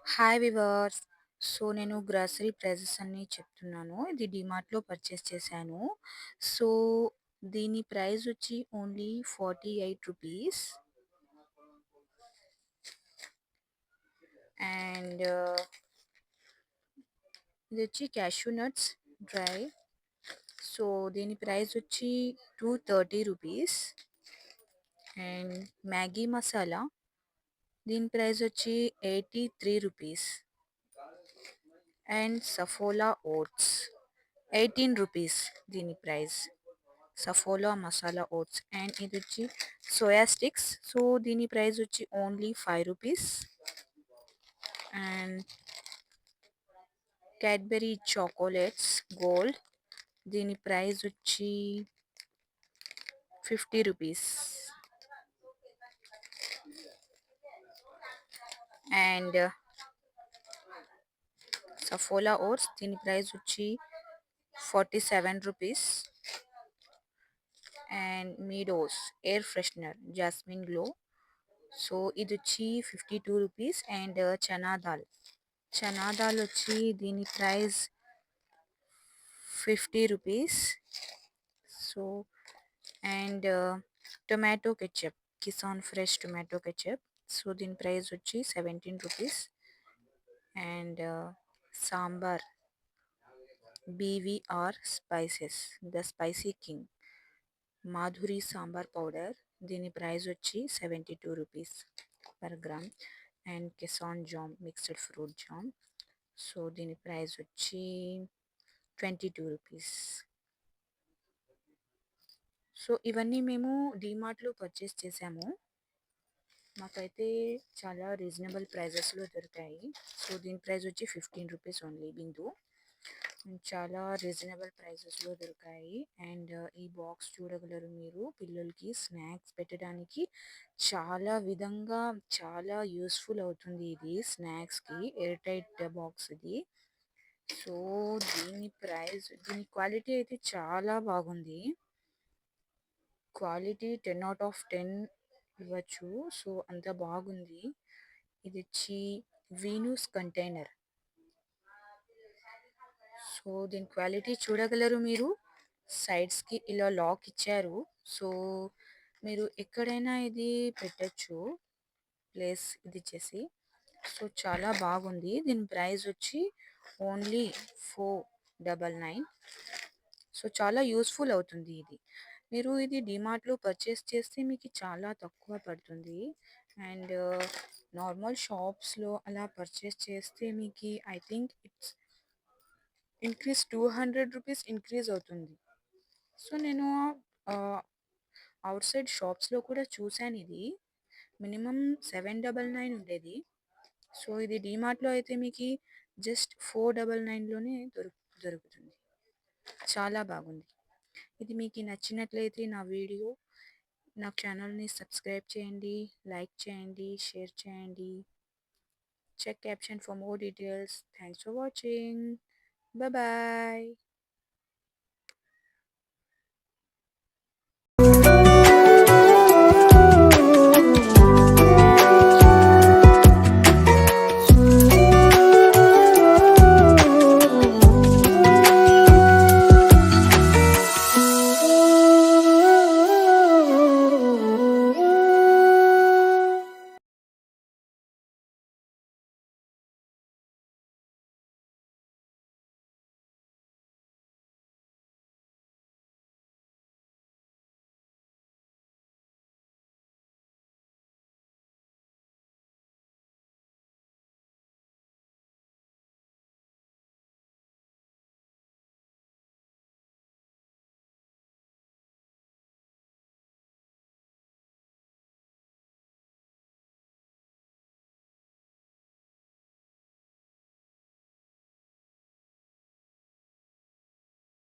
Hi viewers. So, నేను grocery prices అన్నీ చెప్తున్నాను. ఇది డీమార్ట్‌లో పర్చేస్ చేశాను. సో, దీని ప్రైస్ వచ్చి ఓన్లీ రూ. 48 అండ్ ఇదొచ్చి క్యాష్యూ నట్స్ డ్రై. సో, దీని ప్రైస్ వచ్చి రూ. 230 అండ్ మ్యాగీ మసాలా దీని ప్రైస్ వచ్చి రూ. 83 అండ్ సఫోలా ఓట్స్ రూ. 18 దీని price. Saffola masala oats and ఇది వచ్చి సోయా స్టిక్స్. సో దీని ప్రైస్ వచ్చి ఓన్లీ రూ. 5 అండ్ క్యాడ్బెరీ చాకోలెట్స్ గోల్డ్ దీని ప్రైస్ వచ్చి రూ. 50 అండ్ సఫోలా ఓట్స్ దీని ప్రైస్ వచ్చి రూ. 47 and Meadows air freshener jasmine glow. So ఇది వచ్చి రూ. 52 అండ్ చనా దాల్ వచ్చి దీని ప్రైస్ రూ. 50. So and tomato ketchup Kisan fresh tomato ketchup. So దీని ప్రైస్ వచ్చి రూ. 17 and sambar BVR spices the spicy king Madhuri sambar powder దీని ప్రైస్ వచ్చి రూ. 72 per gram. And Kisan jam mixed fruit jam. So దీని ప్రైస్ వచ్చి రూ. 22. సో ఇవన్నీ మేము డీమార్ట్‌లో పర్చేస్ చేసాము. మాకైతే చాలా రీజనబుల్ ప్రైజెస్‌లో దొరికాయి. సో దీని ప్రైస్ వచ్చి రూ. 15 ఓన్లీ బిందు. చాలా రీజనబుల్ ప్రైజెస్‌లో దొరికాయి. అండ్ ఈ బాక్స్ చూడగలరు మీరు. పిల్లలకి స్నాక్స్ పెట్టడానికి చాలా యూస్‌ఫుల్ అవుతుంది ఇది స్నాక్స్‌కి. ఎయిర్ టైట్ బాక్స్ ఇది. సో దీని క్వాలిటీ అయితే చాలా బాగుంది. క్వాలిటీ 10/10 ఇవ్వచ్చు. సో అంత బాగుంది. ఇది వచ్చి వీనూస్ కంటైనర్. సో దీని క్వాలిటీ చూడగలరు మీరు. సైడ్స్‌కి ఇలా లాక్ ఇచ్చారు. సో మీరు ఎక్కడైనా ఇది పెట్టొచ్చు ప్లేస్ ఇది చేసి. సో చాలా బాగుంది. దీని ప్రైస్ వచ్చి ఓన్లీ 499. సో చాలా యూస్‌ఫుల్ అవుతుంది ఇది. మీరు ఇది డీమార్ట్‌లో పర్చేస్ చేస్తే మీకు చాలా తక్కువ పడుతుంది. అండ్ నార్మల్ షాప్స్‌లో అలా పర్చేస్ చేస్తే మీకు ఐ థింక్ ఇట్స్ ఇంక్రీజ్ రూ. 200 ఇంక్రీజ్ అవుతుంది. సో నేను అవుట్ సైడ్ షాప్స్‌లో కూడా చూసాను ఇది. మినిమమ్ 799 ఉండేది. సో ఇది డీమార్ట్‌లో అయితే మీకు జస్ట్ 499లోనే దొరుకుతుంది. చాలా బాగుంది. ఇది మీకు నచ్చినట్లయితే నా ఛానల్‌ని సబ్స్క్రైబ్ చేయండి, లైక్ చేయండి, షేర్ చేయండి. Check caption for more details. Thanks for watching. Bye bye.